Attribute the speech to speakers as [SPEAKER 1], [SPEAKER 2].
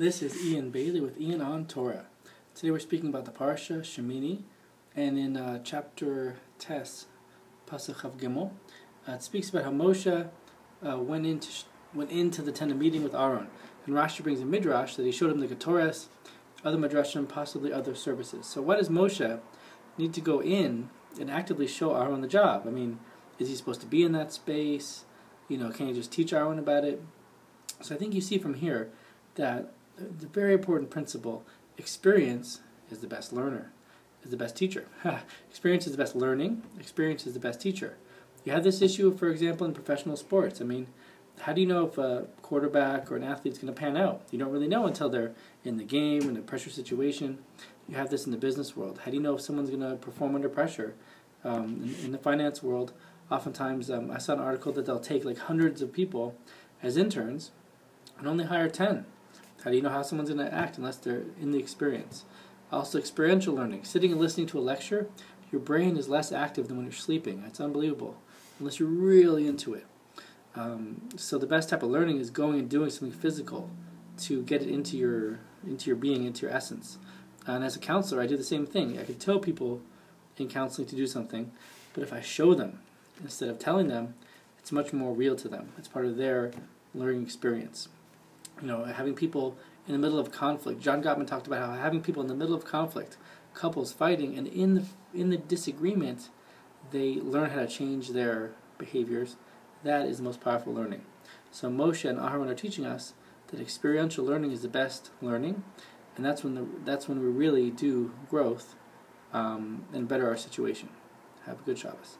[SPEAKER 1] This is Ian Bailey with Ian on Torah. Today we're speaking about the Parsha Shmini, and in chapter Tes, Pasuk of Gimel, it speaks about how Moshe went into the tent of meeting with Aaron. And Rashi brings a midrash that he showed him the Torah, other midrashim, possibly other services. So why does Moshe need to go in and actively show Aaron the job? I mean, is he supposed to be in that space? Can he just teach Aaron about it? So I think you see from here that the very important principle, experience is the best learner, is the best teacher. Experience is the best learning, experience is the best teacher. You have this issue, for example, in professional sports. I mean, how do you know if a quarterback or an athlete is going to pan out? You don't really know until they're in the game, in a pressure situation. You have this in the business world. How do you know if someone's going to perform under pressure? In the finance world, oftentimes I saw an article that they'll take like hundreds of people as interns and only hire 10. How do you know how someone's going to act unless they're in the experience? Also, experiential learning. Sitting and listening to a lecture, your brain is less active than when you're sleeping. It's unbelievable, unless you're really into it. So the best type of learning is going and doing something physical to get it into your being, into your essence. And as a counselor, I do the same thing. I could tell people in counseling to do something, but if I show them instead of telling them, it's much more real to them. It's part of their learning experience. Having people in the middle of conflict. John Gottman talked about how having people in the middle of conflict, couples fighting, and in the disagreement, they learn how to change their behaviors. That is the most powerful learning. So Moshe and Aharon are teaching us that experiential learning is the best learning, and that's when we really do growth and better our situation. Have a good Shabbos.